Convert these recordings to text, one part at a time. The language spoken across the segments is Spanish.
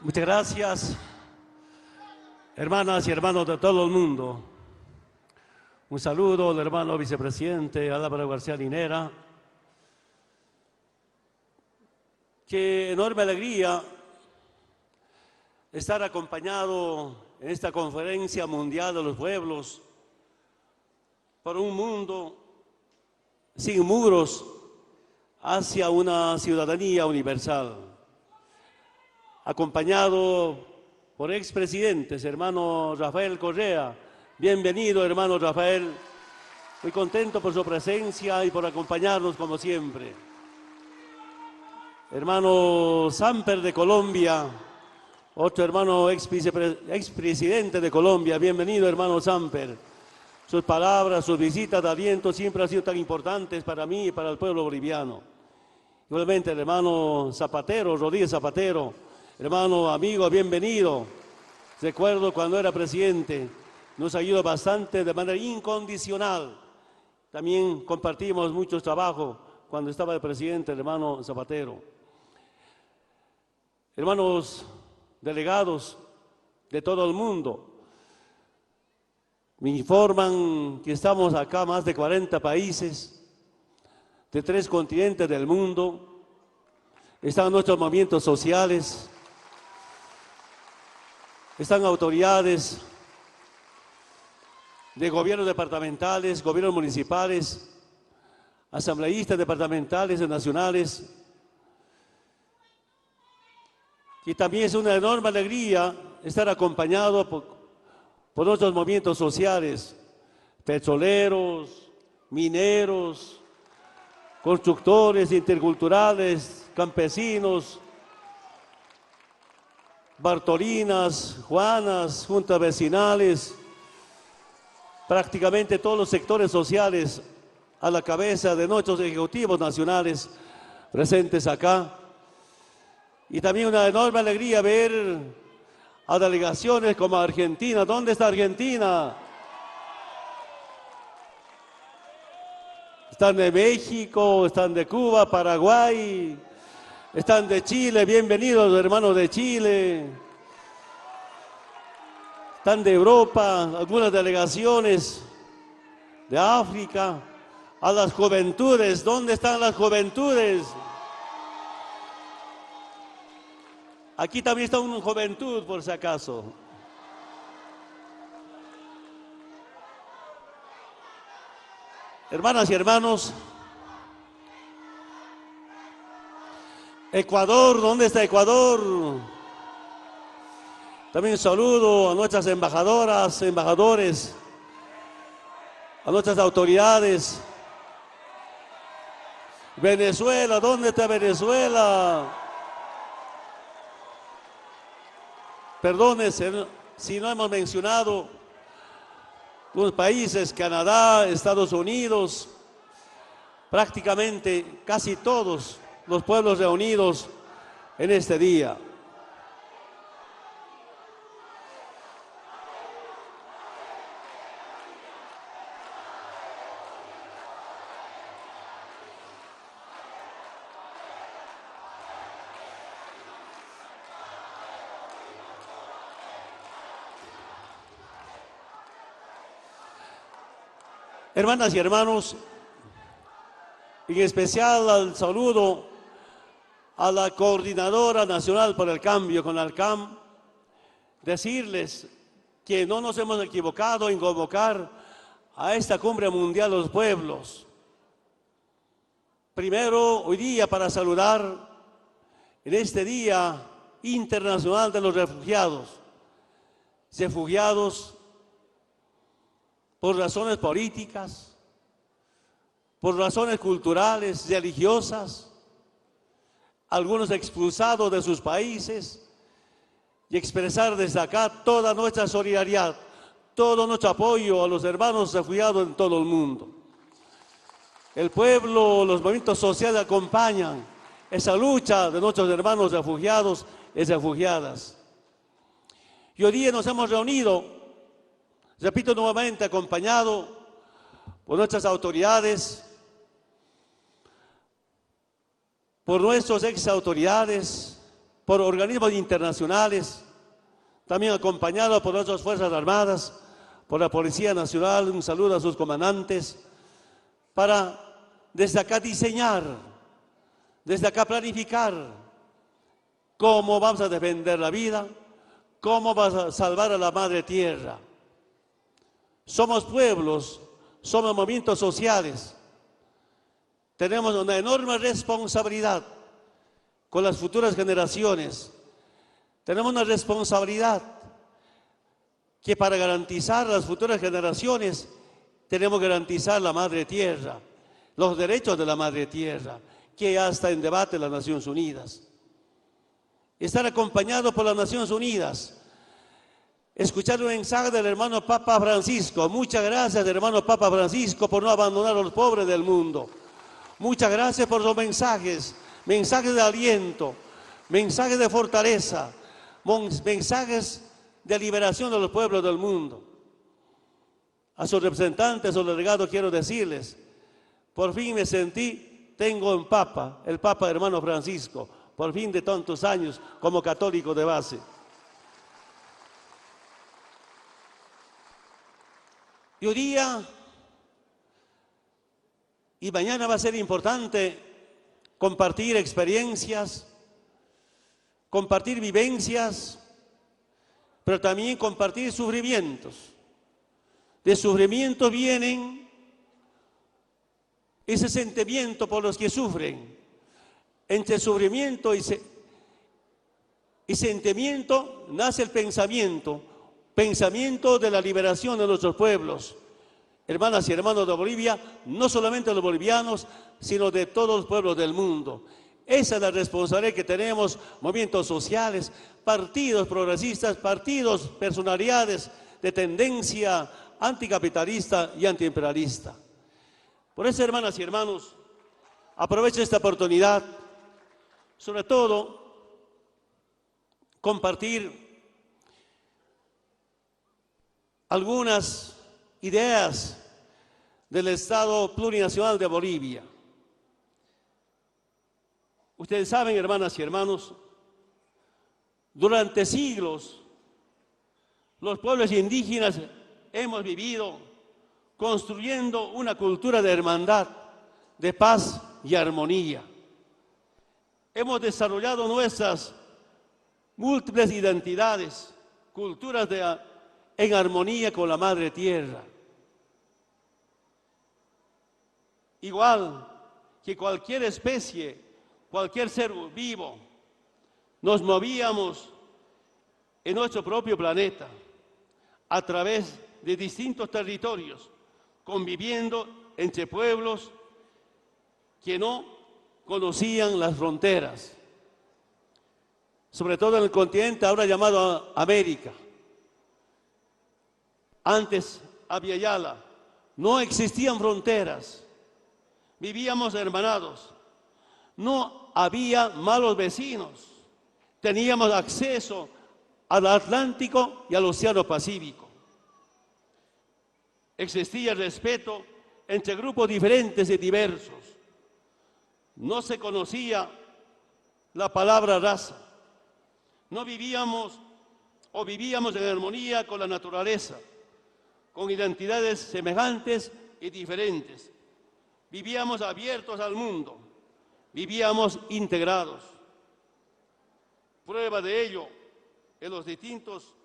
Muchas gracias, hermanas y hermanos de todo el mundo. Un saludo al hermano vicepresidente Álvaro García Linera. Qué enorme alegría estar acompañado en esta conferencia mundial de los pueblos por un mundo sin muros hacia una ciudadanía universal, acompañado por expresidentes, hermano Rafael Correa. Bienvenido, hermano Rafael. Muy contento por su presencia y por acompañarnos como siempre. Hermano Samper de Colombia, otro hermano expresidente de Colombia. Bienvenido, hermano Samper. Sus palabras, sus visitas de aliento siempre han sido tan importantes para mí y para el pueblo boliviano. Igualmente, el hermano Zapatero, Rodríguez Zapatero, hermano, amigo, bienvenido. Recuerdo cuando era presidente, nos ayudó bastante de manera incondicional. También compartimos mucho trabajo cuando estaba el presidente, el hermano Zapatero. Hermanos delegados de todo el mundo, me informan que estamos acá más de 40 países, de 3 continentes del mundo. Están nuestros movimientos sociales, están autoridades de gobiernos departamentales, gobiernos municipales, asambleístas departamentales y nacionales. Y también es una enorme alegría estar acompañado por nuestros movimientos sociales, petroleros, mineros, constructores, interculturales, campesinos, Bartolinas, Juanas, juntas vecinales, prácticamente todos los sectores sociales a la cabeza de nuestros ejecutivos nacionales presentes acá. Y también una enorme alegría ver a delegaciones como Argentina. ¿Dónde está Argentina? Están de México, están de Cuba, Paraguay, están de Chile. Bienvenidos, hermanos de Chile. Están de Europa, algunas delegaciones de África. A las juventudes, ¿dónde están las juventudes? Aquí también está una juventud, por si acaso. Hermanas y hermanos, Ecuador, ¿dónde está Ecuador? También saludo a nuestras embajadoras, embajadores, a nuestras autoridades. Venezuela, ¿dónde está Venezuela? Perdónense si no hemos mencionado los países, Canadá, Estados Unidos, prácticamente casi todos los pueblos reunidos en este día. Hermanas y hermanos, en especial al saludo a la Coordinadora Nacional por el Cambio, CONALCAM, decirles que no nos hemos equivocado en convocar a esta Cumbre Mundial de los Pueblos. Primero, hoy día para saludar en este Día Internacional de los refugiados por razones políticas, por razones culturales, religiosas, algunos expulsados de sus países, y expresar desde acá toda nuestra solidaridad, todo nuestro apoyo a los hermanos refugiados en todo el mundo. El pueblo, los movimientos sociales acompañan esa lucha de nuestros hermanos refugiados y refugiadas. Y hoy día nos hemos reunido, repito nuevamente, acompañado por nuestras autoridades, por nuestros exautoridades, por organismos internacionales, también acompañado por nuestras Fuerzas Armadas, por la Policía Nacional. Un saludo a sus comandantes, para desde acá diseñar, desde acá planificar cómo vamos a defender la vida, cómo vamos a salvar a la madre tierra. Somos pueblos, somos movimientos sociales. Tenemos una enorme responsabilidad con las futuras generaciones. Tenemos una responsabilidad que para garantizar a las futuras generaciones tenemos que garantizar la madre tierra, los derechos de la madre tierra, que ya está en debate en las Naciones Unidas. Estar acompañado por las Naciones Unidas, escuchar un mensaje del hermano Papa Francisco. Muchas gracias, hermano Papa Francisco, por no abandonar a los pobres del mundo. Muchas gracias por los mensajes, mensajes de aliento, mensajes de fortaleza, mensajes de liberación de los pueblos del mundo. A sus representantes, a sus delegados, quiero decirles, por fin me sentí, tengo un Papa, el Papa hermano Francisco, por fin de tantos años como católico de base. Y hoy día y mañana va a ser importante compartir experiencias, compartir vivencias, pero también compartir sufrimientos. De sufrimiento vienen ese sentimiento por los que sufren. Entre sufrimiento y sentimiento nace el pensamiento de la liberación de nuestros pueblos. Hermanas y hermanos de Bolivia, no solamente los bolivianos, sino de todos los pueblos del mundo. Esa es la responsabilidad que tenemos, movimientos sociales, partidos progresistas, partidos, personalidades de tendencia anticapitalista y antiimperialista. Por eso, hermanas y hermanos, aprovecho esta oportunidad, sobre todo, compartir algunas ideas del Estado Plurinacional de Bolivia. Ustedes saben, hermanas y hermanos, durante siglos los pueblos indígenas hemos vivido construyendo una cultura de hermandad, de paz y armonía. Hemos desarrollado nuestras múltiples identidades, culturas en armonía con la madre tierra. Igual que cualquier especie, cualquier ser vivo, nos movíamos en nuestro propio planeta a través de distintos territorios, conviviendo entre pueblos que no conocían las fronteras, sobre todo en el continente ahora llamado América. Antes, Abya Yala, no existían fronteras, vivíamos hermanados, no había malos vecinos, teníamos acceso al Atlántico y al Océano Pacífico. Existía respeto entre grupos diferentes y diversos. No se conocía la palabra raza. No vivíamos o vivíamos en armonía con la naturaleza, con identidades semejantes y diferentes. Vivíamos abiertos al mundo, vivíamos integrados. Prueba de ello en los distintos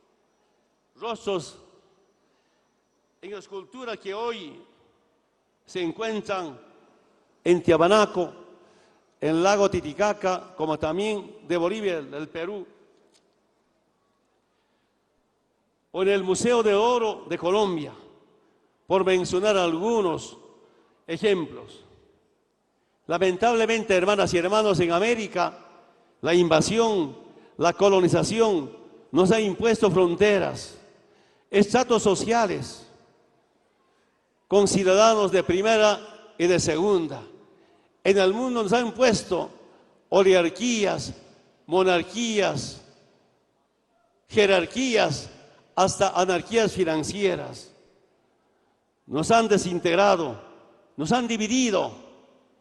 rostros en esculturas que hoy se encuentran en Tiahuanaco, en el lago Titicaca, como también de Bolivia, del Perú, o en el Museo de Oro de Colombia, por mencionar algunos ejemplos. Lamentablemente, hermanas y hermanos, en América, la invasión, la colonización nos ha impuesto fronteras, estratos sociales, con ciudadanos de primera y de segunda. En el mundo nos han impuesto oligarquías, monarquías, jerarquías, hasta anarquías financieras. Nos han desintegrado, nos han dividido,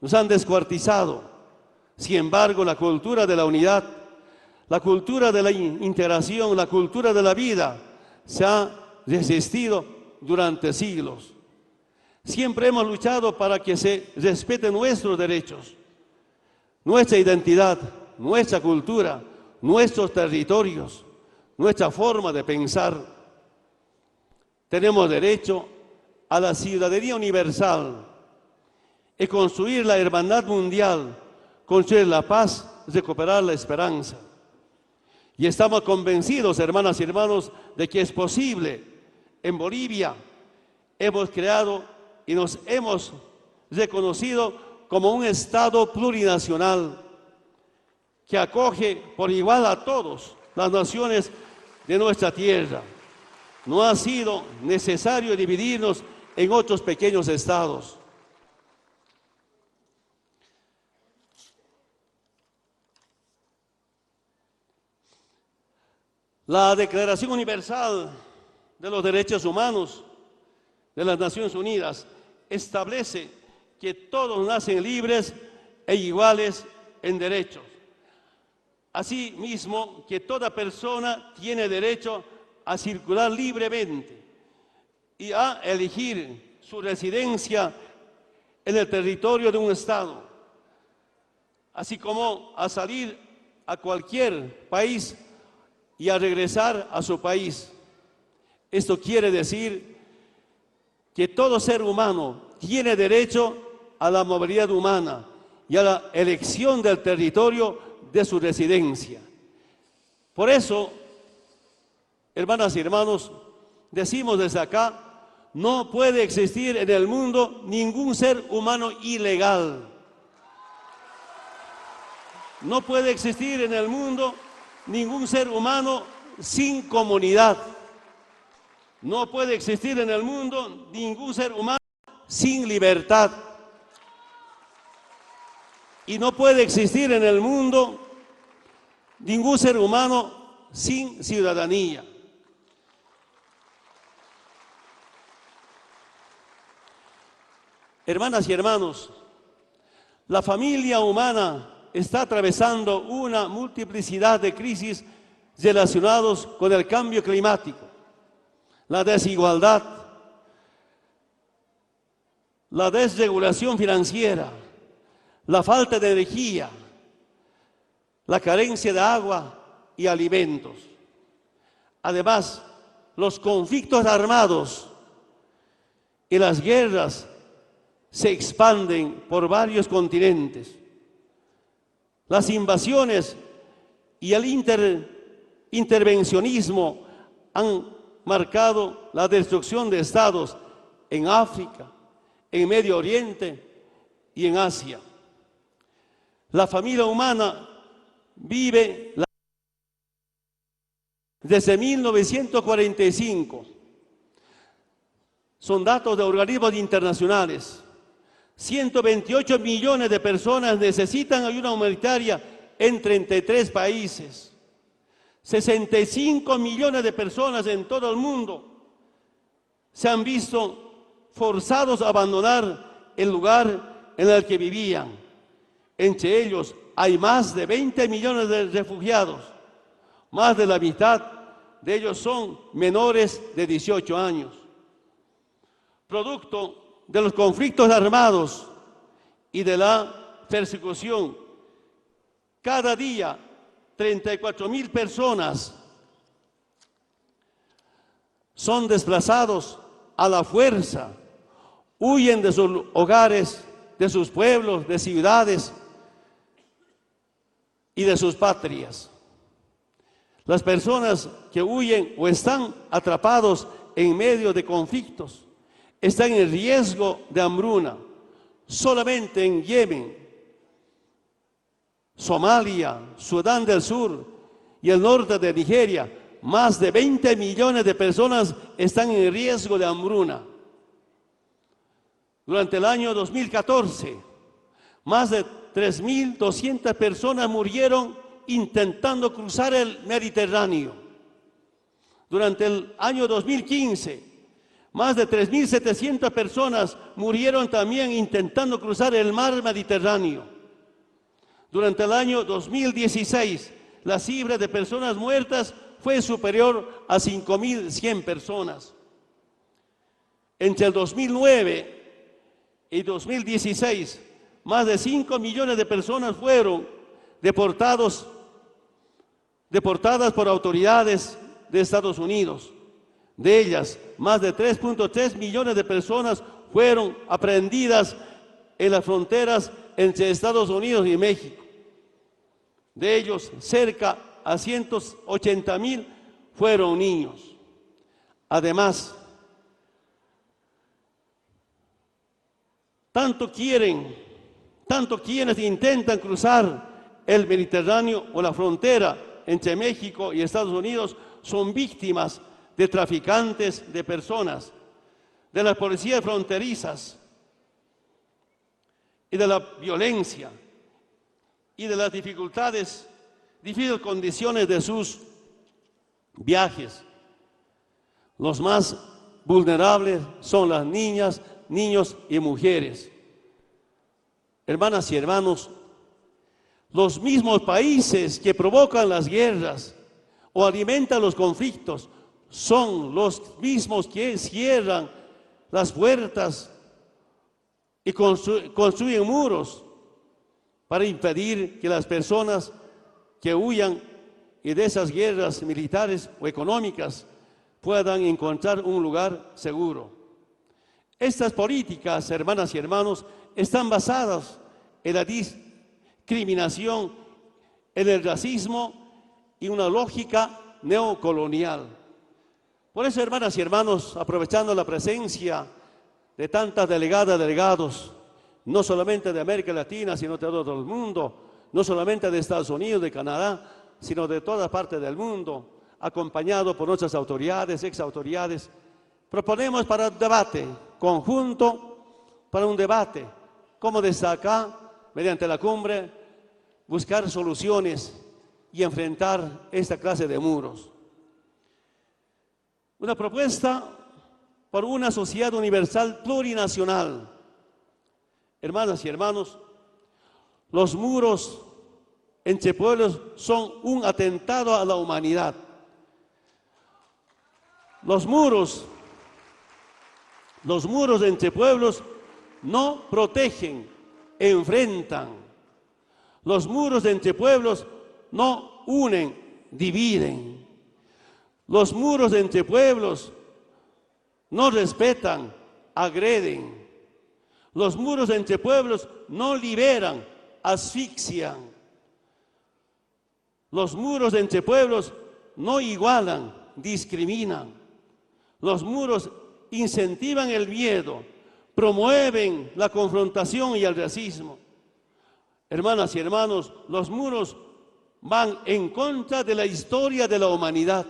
nos han descuartizado. Sin embargo, la cultura de la unidad, La cultura de la integración, la cultura de la vida, se ha resistido durante siglos. Siempre hemos luchado para que se respeten nuestros derechos, nuestra identidad, nuestra cultura, nuestros territorios, nuestra forma de pensar. Tenemos derecho a la ciudadanía universal y construir la hermandad mundial, construir la paz, recuperar la esperanza. Y estamos convencidos, hermanas y hermanos, de que es posible. En Bolivia hemos creado y nos hemos reconocido como un Estado plurinacional que acoge por igual a todas las naciones de nuestra tierra. No ha sido necesario dividirnos en otros pequeños estados. La Declaración Universal de los Derechos Humanos de las Naciones Unidas establece que todos nacen libres e iguales en derechos. Asimismo, que toda persona tiene derecho a circular libremente y a elegir su residencia en el territorio de un Estado, así como a salir a cualquier país y a regresar a su país. Esto quiere decir que todo ser humano tiene derecho a la movilidad humana y a la elección del territorio de su residencia. Por eso, hermanas y hermanos, decimos desde acá, no puede existir en el mundo ningún ser humano ilegal. No puede existir en el mundo ningún ser humano sin comunidad. No puede existir en el mundo ningún ser humano sin libertad. Y no puede existir en el mundo ningún ser humano sin ciudadanía. Hermanas y hermanos, la familia humana está atravesando una multiplicidad de crisis relacionados con el cambio climático, la desigualdad, la desregulación financiera, la falta de energía, la carencia de agua y alimentos. Además, los conflictos armados y las guerras se expanden por varios continentes. Las invasiones y el intervencionismo han marcado la destrucción de estados en África, en Medio Oriente y en Asia. La familia humana vive desde 1945. Son datos de organismos internacionales. 128 millones de personas necesitan ayuda humanitaria en 33 países. 65 millones de personas en todo el mundo se han visto forzados a abandonar el lugar en el que vivían. Entre ellos hay más de 20 millones de refugiados. Más de la mitad de ellos son menores de 18 años. Producto de los conflictos armados y de la persecución, cada día 34.000 personas son desplazados a la fuerza, huyen de sus hogares, de sus pueblos, de ciudades y de sus patrias. Las personas que huyen o están atrapados en medio de conflictos están en riesgo de hambruna. Solamente en Yemen, Somalia, Sudán del Sur y el norte de Nigeria, más de 20 millones de personas están en riesgo de hambruna. Durante el año 2014, más de 3.200 personas murieron intentando cruzar el Mediterráneo. Durante el año 2015, más de 3.700 personas murieron también intentando cruzar el mar Mediterráneo. Durante el año 2016, la cifra de personas muertas fue superior a 5.100 personas. Entre el 2009 y 2016, más de 5 millones de personas fueron deportadas por autoridades de Estados Unidos. De ellas, más de 3.3 millones de personas fueron aprehendidas en las fronteras entre Estados Unidos y México. De ellos, cerca a 180.000 fueron niños. Además, tanto quienes intentan cruzar el Mediterráneo o la frontera entre México y Estados Unidos son víctimas de traficantes de personas, de las policías fronterizas y de la violencia y de las difíciles condiciones de sus viajes. Los más vulnerables son las niñas, niños y mujeres. Hermanas y hermanos, los mismos países que provocan las guerras o alimentan los conflictos son los mismos que cierran las puertas y construyen muros para impedir que las personas que huyan de esas guerras militares o económicas puedan encontrar un lugar seguro. Estas políticas, hermanas y hermanos, están basadas en la discriminación, en el racismo y una lógica neocolonial. Por eso, hermanas y hermanos, aprovechando la presencia de tantas delegadas, delegados, no solamente de América Latina, sino de todo el mundo, no solamente de Estados Unidos, de Canadá, sino de toda parte del mundo, acompañado por nuestras autoridades, exautoridades, proponemos para un debate conjunto, para un debate, como desde acá, mediante la cumbre, buscar soluciones y enfrentar esta clase de muros. Una propuesta por una sociedad universal plurinacional. Hermanas y hermanos, los muros entre pueblos son un atentado a la humanidad. Los muros entre pueblos no protegen, enfrentan. Los muros entre pueblos no unen, dividen. Los muros entre pueblos no respetan, agreden. Los muros entre pueblos no liberan, asfixian. Los muros entre pueblos no igualan, discriminan. Los muros incentivan el miedo, promueven la confrontación y el racismo. Hermanas y hermanos, los muros van en contra de la historia de la humanidad.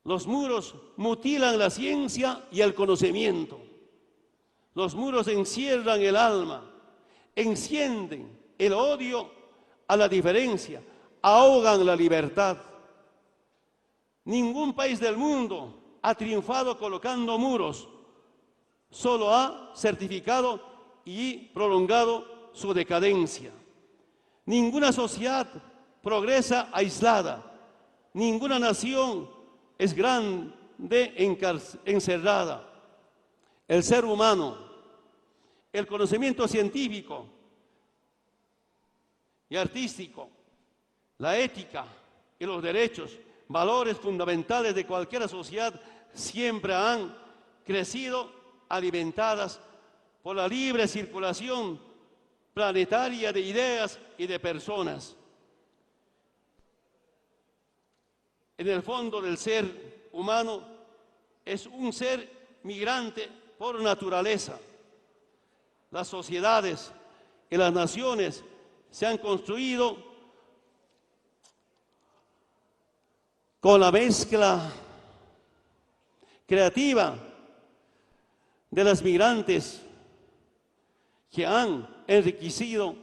Los muros mutilan la ciencia y el conocimiento. Los muros encierran el alma, encienden el odio a la diferencia, ahogan la libertad. Ningún país del mundo ha triunfado colocando muros, solo ha certificado y prolongado su decadencia. Ninguna sociedad progresa aislada, ninguna nación es grande encerrada. El ser humano, el conocimiento científico y artístico, la ética y los derechos, valores fundamentales de cualquier sociedad, siempre han crecido alimentadas por la libre circulación planetaria de ideas y de personas. En el fondo del ser humano es un ser migrante por naturaleza. Las sociedades y las naciones se han construido con la mezcla creativa de las migrantes que han enriquecido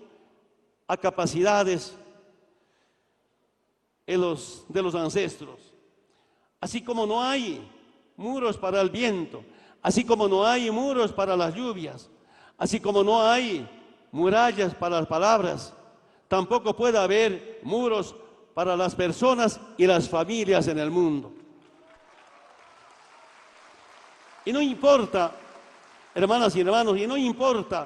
a capacidades de los ancestros. Así como no hay muros para el viento, así como no hay muros para las lluvias, así como no hay murallas para las palabras, tampoco puede haber muros para las personas y las familias en el mundo. Y no importa, hermanas y hermanos, y no importa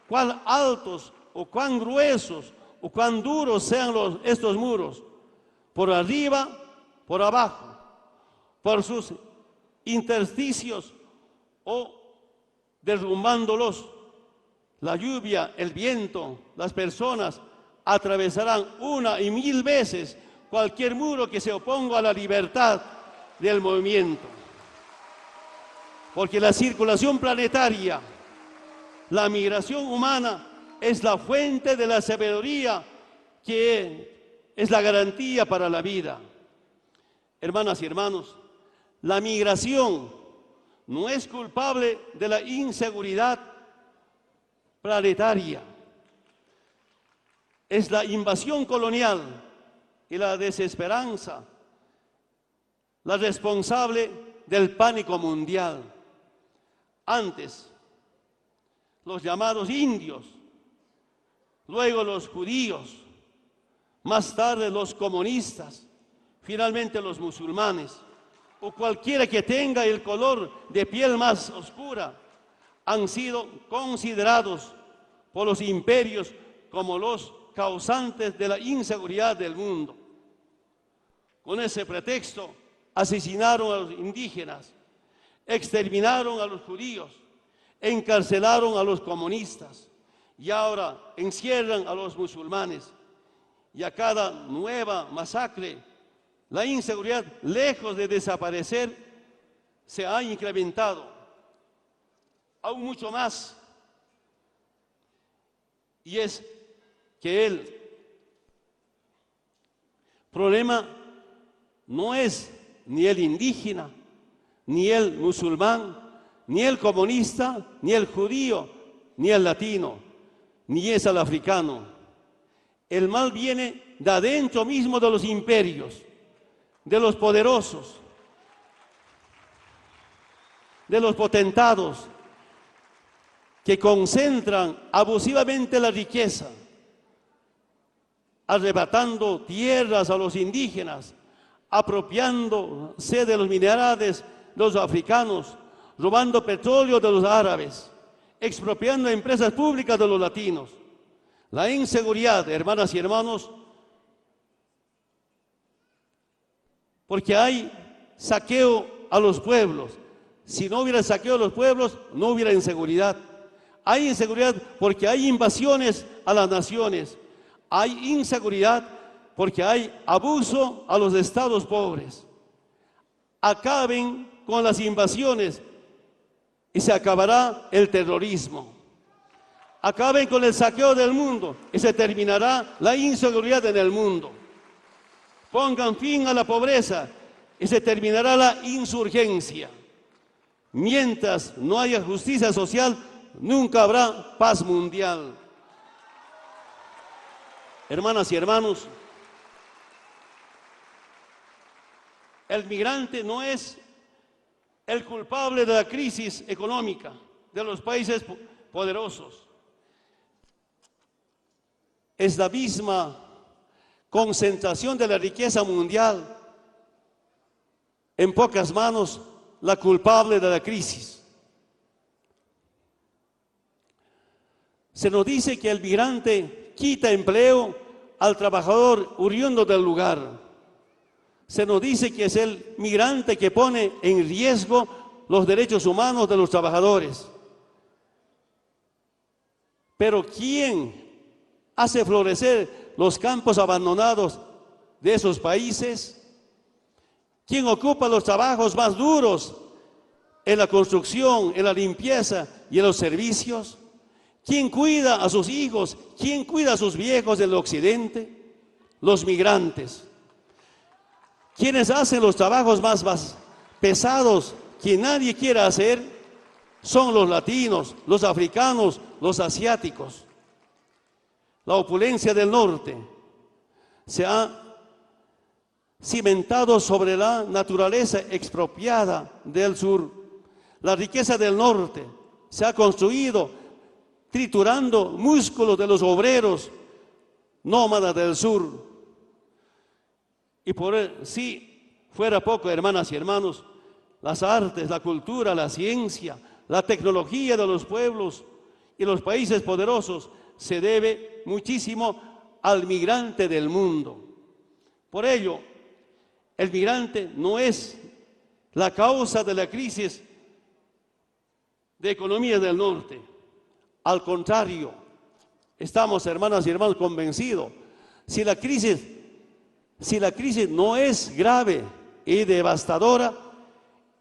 cuán altos o cuán gruesos o cuán duros sean estos muros, por arriba, por abajo, por sus intersticios o derrumbándolos, la lluvia, el viento, las personas atravesarán una y mil veces cualquier muro que se oponga a la libertad del movimiento. Porque la circulación planetaria, la migración humana, es la fuente de la sabiduría que es la garantía para la vida. Hermanas y hermanos, la migración no es culpable de la inseguridad planetaria. Es la invasión colonial y la desesperanza la responsable del pánico mundial. Antes, los llamados indios, luego los judíos, más tarde los comunistas, finalmente los musulmanes, o cualquiera que tenga el color de piel más oscura, han sido considerados por los imperios como los causantes de la inseguridad del mundo. Con ese pretexto, asesinaron a los indígenas, exterminaron a los judíos, encarcelaron a los comunistas y ahora encierran a los musulmanes. Y a cada nueva masacre, la inseguridad, lejos de desaparecer, se ha incrementado aún mucho más. Y es que el problema no es ni el indígena, ni el musulmán, ni el comunista, ni el judío, ni el latino, ni es el africano. El mal viene de adentro mismo de los imperios, de los poderosos, de los potentados, que concentran abusivamente la riqueza, arrebatando tierras a los indígenas, apropiándose de los minerales de los africanos, robando petróleo de los árabes, expropiando empresas públicas de los latinos. La inseguridad, hermanas y hermanos, porque hay saqueo a los pueblos. Si no hubiera saqueo a los pueblos, no hubiera inseguridad. Hay inseguridad porque hay invasiones a las naciones. Hay inseguridad porque hay abuso a los estados pobres. Acaben con las invasiones y se acabará el terrorismo. Acaben con el saqueo del mundo y se terminará la inseguridad en el mundo. Pongan fin a la pobreza y se terminará la insurgencia. Mientras no haya justicia social, nunca habrá paz mundial. Hermanas y hermanos, el migrante no es el culpable de la crisis económica de los países poderosos. Es la misma concentración de la riqueza mundial en pocas manos la culpable de la crisis. Se nos dice que el migrante quita empleo al trabajador oriundo del lugar. Se nos dice que es el migrante que pone en riesgo los derechos humanos de los trabajadores. Pero ¿quién hace florecer los campos abandonados de esos países? ¿Quién ocupa los trabajos más duros en la construcción, en la limpieza y en los servicios? ¿Quién cuida a sus hijos? ¿Quién cuida a sus viejos del occidente? Los migrantes. ¿Quiénes hacen los trabajos más pesados que nadie quiere hacer? Son los latinos, los africanos, los asiáticos. La opulencia del norte se ha cimentado sobre la naturaleza expropiada del sur. La riqueza del norte se ha construido triturando músculos de los obreros nómadas del sur. Y si fuera poco, hermanas y hermanos, las artes, la cultura, la ciencia, la tecnología de los pueblos y los países poderosos se debe muchísimo al migrante del mundo. Por ello, el migrante no es la causa de la crisis de economía del norte. Al contrario, estamos, hermanas y hermanos, convencidos, si la crisis no es grave y devastadora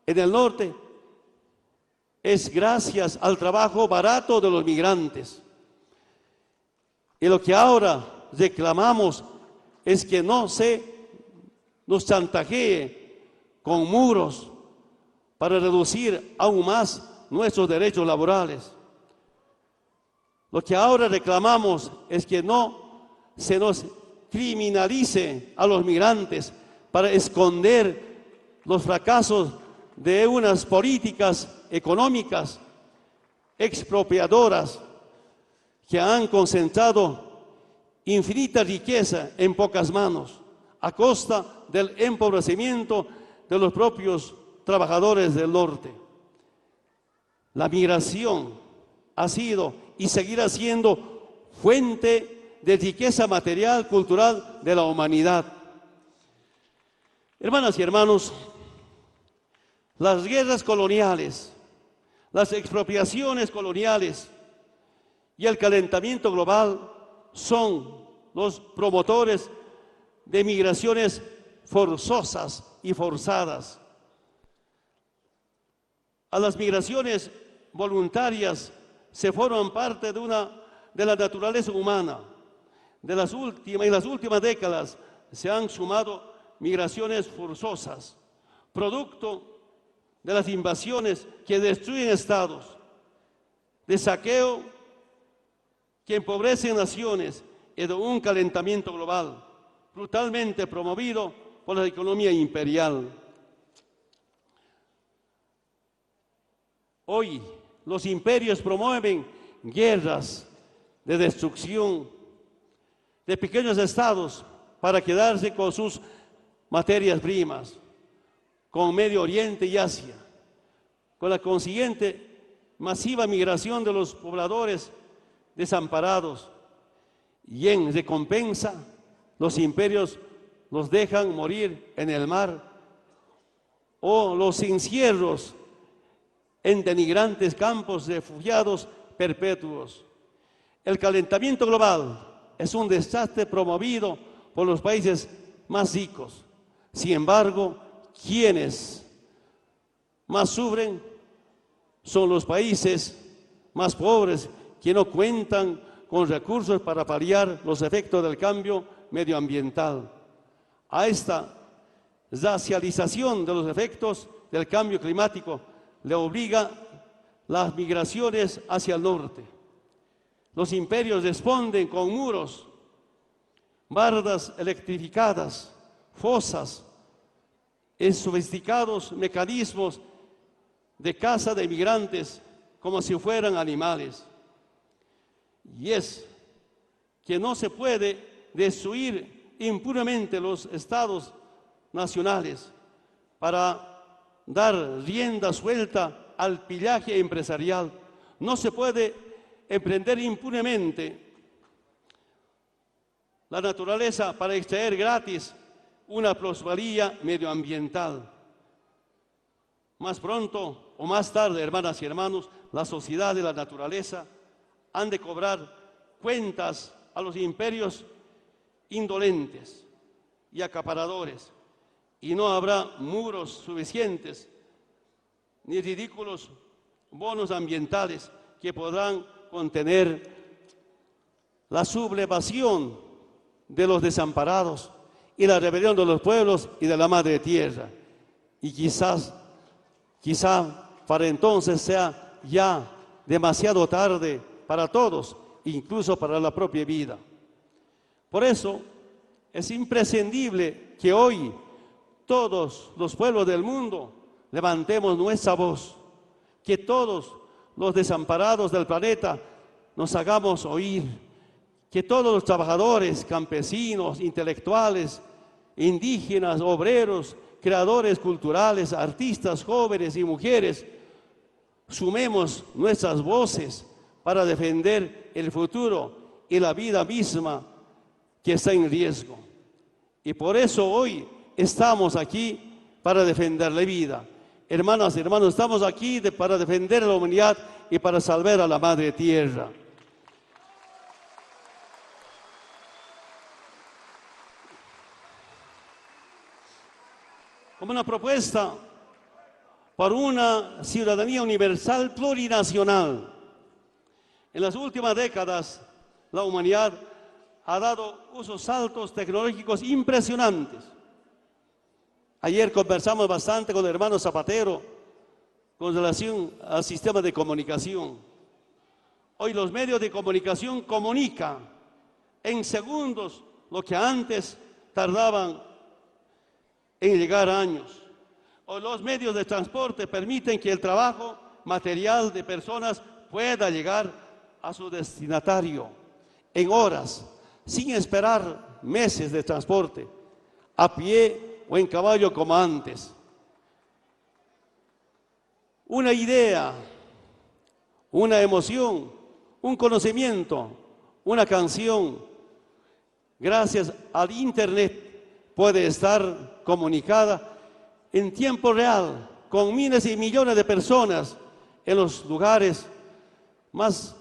en el norte, es gracias al trabajo barato de los migrantes. Y lo que ahora reclamamos es que no se nos chantajee con muros para reducir aún más nuestros derechos laborales. Lo que ahora reclamamos es que no se nos criminalice a los migrantes para esconder los fracasos de unas políticas económicas expropiadoras que han concentrado infinita riqueza en pocas manos, a costa del empobrecimiento de los propios trabajadores del norte. La migración ha sido y seguirá siendo fuente de riqueza material, cultural de la humanidad. Hermanas y hermanos, las guerras coloniales, las expropiaciones coloniales y el calentamiento global son los promotores de migraciones forzosas y forzadas. A las migraciones voluntarias se forman parte de la naturaleza humana. En las últimas décadas se han sumado migraciones forzosas, producto de las invasiones que destruyen estados, de saqueo que empobrecen naciones y de un calentamiento global brutalmente promovido por la economía imperial. Hoy los imperios promueven guerras de destrucción de pequeños estados para quedarse con sus materias primas, con Medio Oriente y Asia, con la consiguiente masiva migración de los pobladores desamparados, y en recompensa los imperios los dejan morir en el mar o los encierros en denigrantes campos de refugiados perpetuos. El calentamiento global es un desastre promovido por los países más ricos. Sin embargo, quienes más sufren son los países más pobres, que no cuentan con recursos para paliar los efectos del cambio medioambiental. A esta racialización de los efectos del cambio climático le obliga las migraciones hacia el norte. Los imperios responden con muros, bardas electrificadas, fosas, en sofisticados mecanismos de caza de migrantes como si fueran animales. Y es que no se puede destruir impunemente los estados nacionales para dar rienda suelta al pillaje empresarial. No se puede emprender impunemente la naturaleza para extraer gratis una plusvalía medioambiental. Más pronto o más tarde, hermanas y hermanos, la sociedad y la naturaleza han de cobrar cuentas a los imperios indolentes y acaparadores, y no habrá muros suficientes ni ridículos bonos ambientales que podrán contener la sublevación de los desamparados y la rebelión de los pueblos y de la madre tierra. Y quizá para entonces sea ya demasiado tarde para todos, incluso para la propia vida. Por eso es imprescindible que hoy todos los pueblos del mundo levantemos nuestra voz, que todos los desamparados del planeta nos hagamos oír, que todos los trabajadores, campesinos, intelectuales, indígenas, obreros, creadores culturales, artistas, jóvenes y mujeres, sumemos nuestras voces para defender el futuro y la vida misma que está en riesgo. Y por eso hoy estamos aquí para defender la vida. Hermanas y hermanos, estamos aquí para defender a la humanidad y para salvar a la madre tierra. Como una propuesta por una ciudadanía universal plurinacional. En las últimas décadas, la humanidad ha dado unos saltos tecnológicos impresionantes. Ayer conversamos bastante con el hermano Zapatero con relación al sistema de comunicación. Hoy los medios de comunicación comunican en segundos lo que antes tardaban en llegar años. Hoy los medios de transporte permiten que el trabajo material de personas pueda llegar a su destinatario en horas, sin esperar meses de transporte, a pie o en caballo como antes. Una idea, una emoción, un conocimiento, una canción, gracias al Internet puede estar comunicada en tiempo real con miles y millones de personas en los lugares más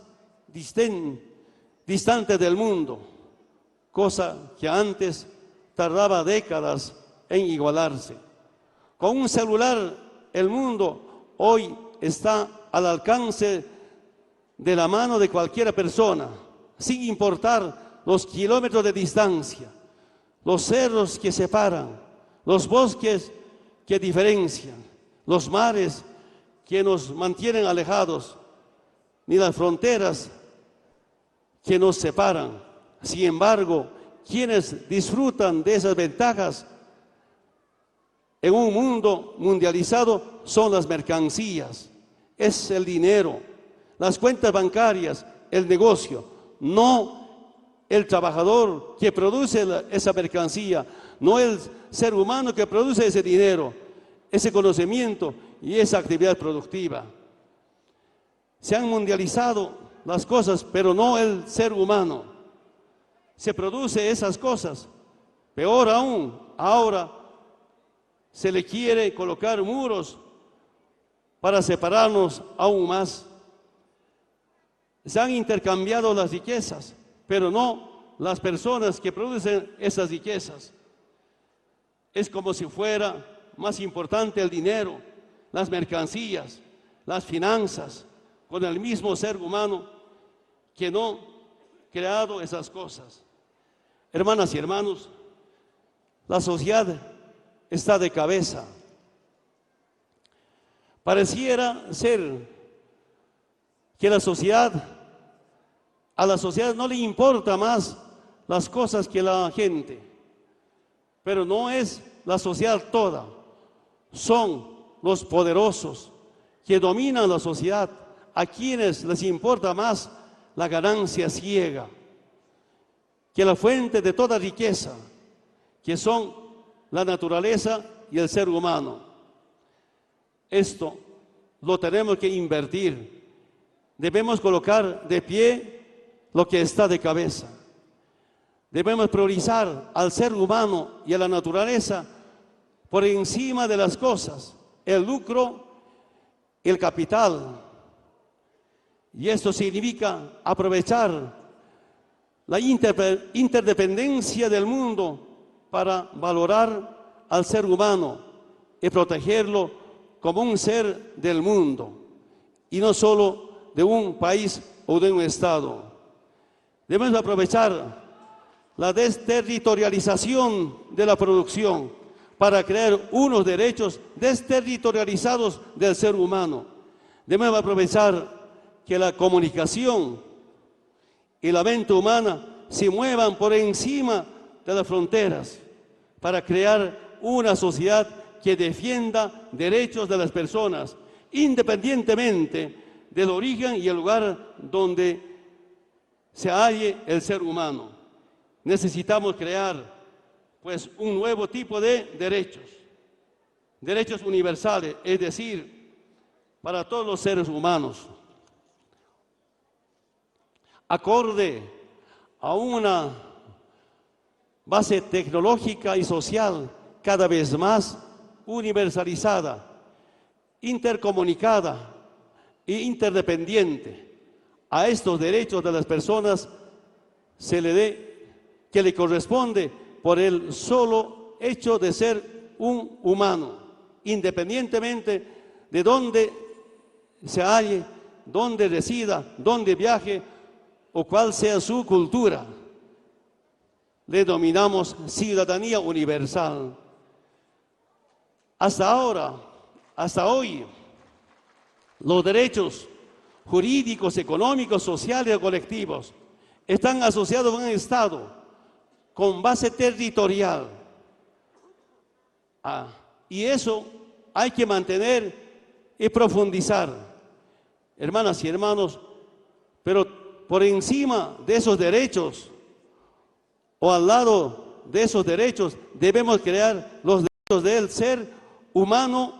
distantes del mundo, cosa que antes tardaba décadas en igualarse. Con un celular, el mundo hoy está al alcance de la mano de cualquier persona, sin importar los kilómetros de distancia, los cerros que separan, los bosques que diferencian, los mares que nos mantienen alejados, ni las fronteras que nos separan. Sin embargo, quienes disfrutan de esas ventajas en un mundo mundializado son las mercancías, es el dinero, las cuentas bancarias, el negocio, no el trabajador que produce esa mercancía, no el ser humano que produce ese dinero, ese conocimiento y esa actividad productiva. Se han mundializado las cosas, pero no el ser humano. Se produce esas cosas. Peor aún, ahora se le quiere colocar muros para separarnos aún más. Se han intercambiado las riquezas, pero no las personas que producen esas riquezas. Es como si fuera más importante el dinero, las mercancías, las finanzas, con el mismo ser humano que no ha creado esas cosas. Hermanas y hermanos, la sociedad está de cabeza. Pareciera ser que a la sociedad no le importa más las cosas que la gente, pero no es la sociedad toda, son los poderosos que dominan la sociedad, a quienes les importa más la ganancia ciega que la fuente de toda riqueza, que son la naturaleza y el ser humano. Esto lo tenemos que invertir. Debemos colocar de pie lo que está de cabeza. Debemos priorizar al ser humano y a la naturaleza por encima de las cosas, el lucro, el capital. Y esto significa aprovechar la interdependencia del mundo para valorar al ser humano y protegerlo como un ser del mundo y no solo de un país o de un estado. Debemos aprovechar la desterritorialización de la producción para crear unos derechos desterritorializados del ser humano. Debemos aprovechar que la comunicación y la mente humana se muevan por encima de las fronteras para crear una sociedad que defienda derechos de las personas, independientemente del origen y el lugar donde se halle el ser humano. Necesitamos crear, pues, un nuevo tipo de derechos universales, es decir, para todos los seres humanos, acorde a una base tecnológica y social cada vez más universalizada, intercomunicada e interdependiente. A estos derechos de las personas se le dé que le corresponde por el solo hecho de ser un humano, independientemente de dónde se halle, dónde resida, dónde viaje o cuál sea su cultura. Le denominamos ciudadanía universal. Hasta hoy, los derechos jurídicos, económicos, sociales o colectivos están asociados a un Estado con base territorial. Y eso hay que mantener y profundizar, hermanas y hermanos, pero por encima de esos derechos o al lado de esos derechos debemos crear los derechos del ser humano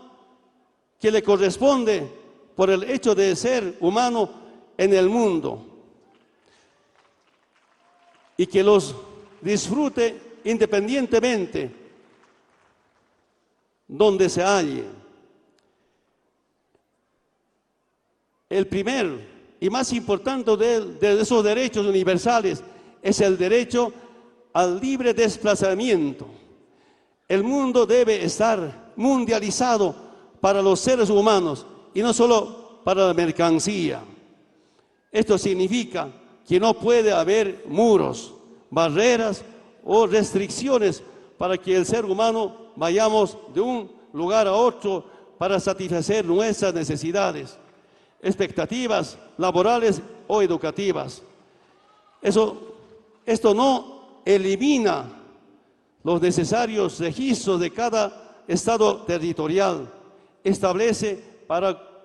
que le corresponde por el hecho de ser humano en el mundo y que los disfrute independientemente donde se halle. El primer y más importante de esos derechos universales es el derecho al libre desplazamiento. El mundo debe estar mundializado para los seres humanos y no solo para la mercancía. Esto significa que no puede haber muros, barreras o restricciones para que el ser humano vayamos de un lugar a otro para satisfacer nuestras necesidades, expectativas laborales o educativas. Esto no elimina los necesarios registros de cada estado territorial, establece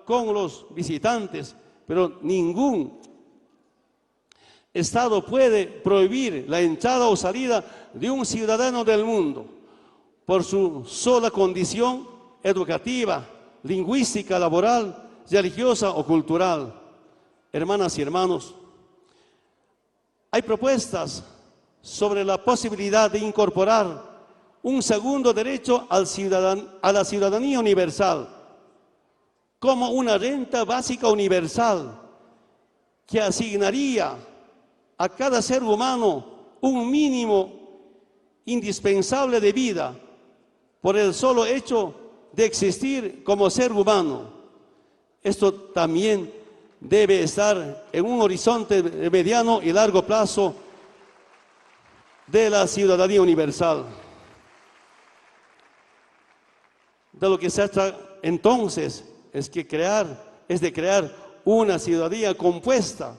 con los visitantes, pero ningún Estado puede prohibir la entrada o salida de un ciudadano del mundo por su sola condición educativa, lingüística, laboral, religiosa o cultural. Hermanas y hermanos, hay propuestas sobre la posibilidad de incorporar un segundo derecho a la ciudadanía universal, como una renta básica universal que asignaría a cada ser humano un mínimo indispensable de vida por el solo hecho de existir como ser humano. Esto también debe estar en un horizonte de mediano y largo plazo de la ciudadanía universal. De lo que se trata entonces es de crear una ciudadanía compuesta.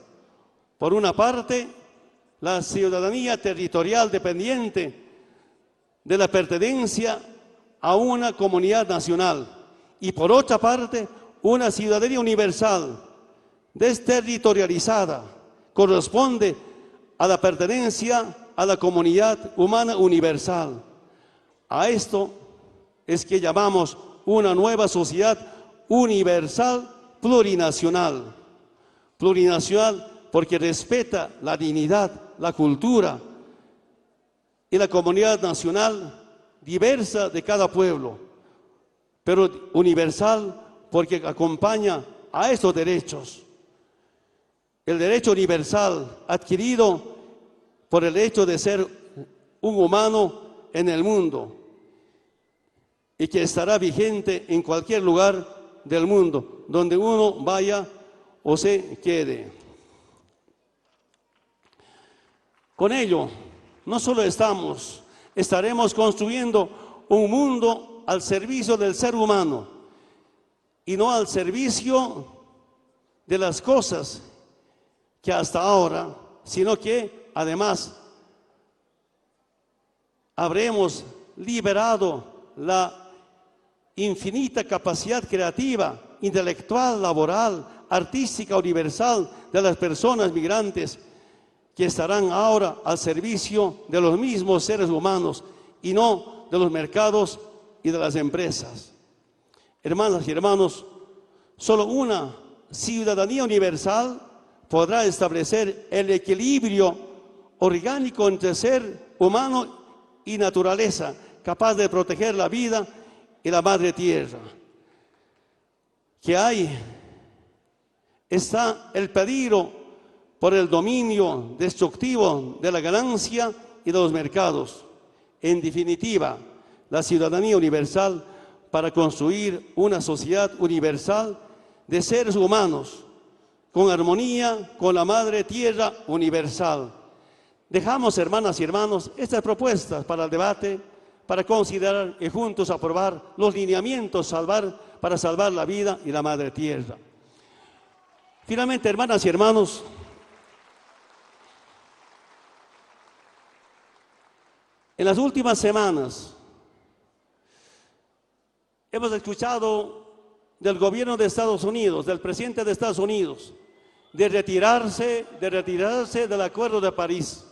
Por una parte, la ciudadanía territorial dependiente de la pertenencia a una comunidad nacional y por otra parte, una ciudadanía universal, desterritorializada, corresponde a la pertenencia a la comunidad humana universal. A esto es que llamamos una nueva sociedad universal plurinacional. Plurinacional porque respeta la dignidad, la cultura y la comunidad nacional diversa de cada pueblo, pero universal porque acompaña a estos derechos. El derecho universal adquirido por el hecho de ser un humano en el mundo y que estará vigente en cualquier lugar del mundo donde uno vaya o se quede. Con ello, no solo estaremos construyendo un mundo al servicio del ser humano y no al servicio de las cosas que hasta ahora, sino que además habremos liberado la infinita capacidad creativa, intelectual, laboral, artística, universal de las personas migrantes que estarán ahora al servicio de los mismos seres humanos y no de los mercados y de las empresas. Hermanas y hermanos, solo una ciudadanía universal podrá establecer el equilibrio orgánico entre ser humano y naturaleza, capaz de proteger la vida y la madre tierra. Que hay está el peligro por el dominio destructivo de la ganancia y de los mercados. En definitiva, la ciudadanía universal para construir una sociedad universal de seres humanos con armonía con la madre tierra universal. Dejamos, hermanas y hermanos, estas propuestas para el debate, para considerar y juntos aprobar los lineamientos para salvar la vida y la madre tierra. Finalmente, hermanas y hermanos, en las últimas semanas hemos escuchado del gobierno de Estados Unidos, del presidente de Estados Unidos, de retirarse del Acuerdo de París.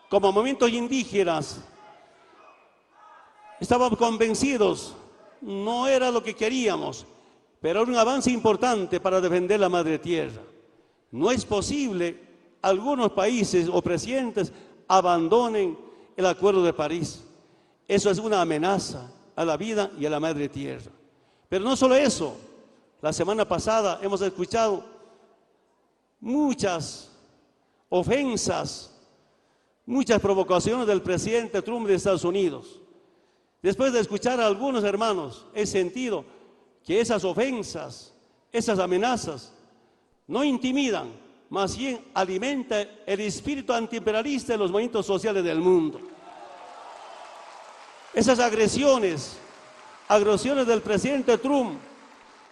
Como movimientos indígenas, estábamos convencidos, no era lo que queríamos, pero era un avance importante para defender la madre tierra. No es posible que algunos países o presidentes abandonen el Acuerdo de París. Eso es una amenaza a la vida y a la madre tierra. Pero no solo eso, la semana pasada hemos escuchado muchas ofensas, muchas provocaciones del presidente Trump de Estados Unidos. Después de escuchar a algunos hermanos, he sentido que esas ofensas, esas amenazas, no intimidan, más bien alimenta el espíritu antiimperialista de los movimientos sociales del mundo. Esas agresiones del presidente Trump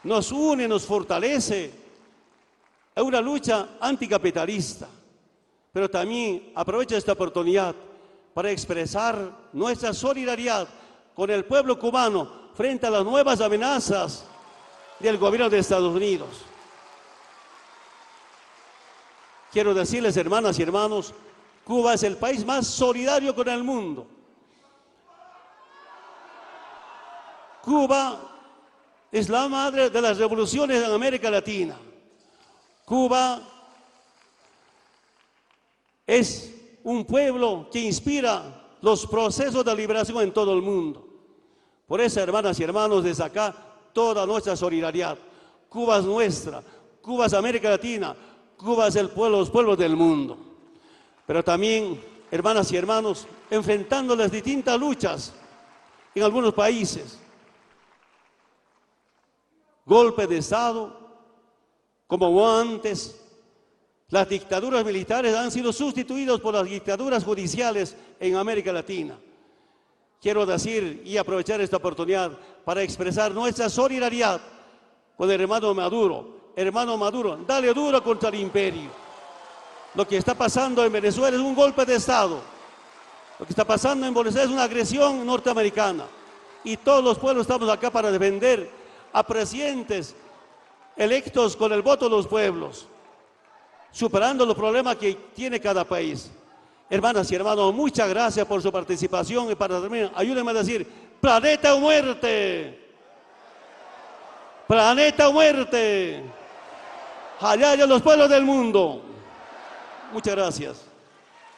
nos une, nos fortalece en una lucha anticapitalista. Pero también aprovecho esta oportunidad para expresar nuestra solidaridad con el pueblo cubano frente a las nuevas amenazas del gobierno de Estados Unidos. Quiero decirles, hermanas y hermanos, Cuba es el país más solidario con el mundo. Cuba es la madre de las revoluciones en América Latina. Cuba es un pueblo que inspira los procesos de liberación en todo el mundo. Por eso, hermanas y hermanos, desde acá, toda nuestra solidaridad. Cuba es nuestra, Cuba es América Latina, Cuba es los pueblos del mundo. Pero también, hermanas y hermanos, enfrentando las distintas luchas en algunos países. Golpe de Estado, como antes, las dictaduras militares han sido sustituidas por las dictaduras judiciales en América Latina. Quiero decir y aprovechar esta oportunidad para expresar nuestra solidaridad con el hermano Maduro. Hermano Maduro, dale duro contra el imperio. Lo que está pasando en Venezuela es un golpe de Estado. Lo que está pasando en Venezuela es una agresión norteamericana. Y todos los pueblos estamos acá para defender a presidentes electos con el voto de los pueblos, superando los problemas que tiene cada país. Hermanas y hermanos, muchas gracias por su participación y para terminar, ayúdenme a decir, planeta o muerte, planeta o muerte, allá los pueblos del mundo. Muchas gracias.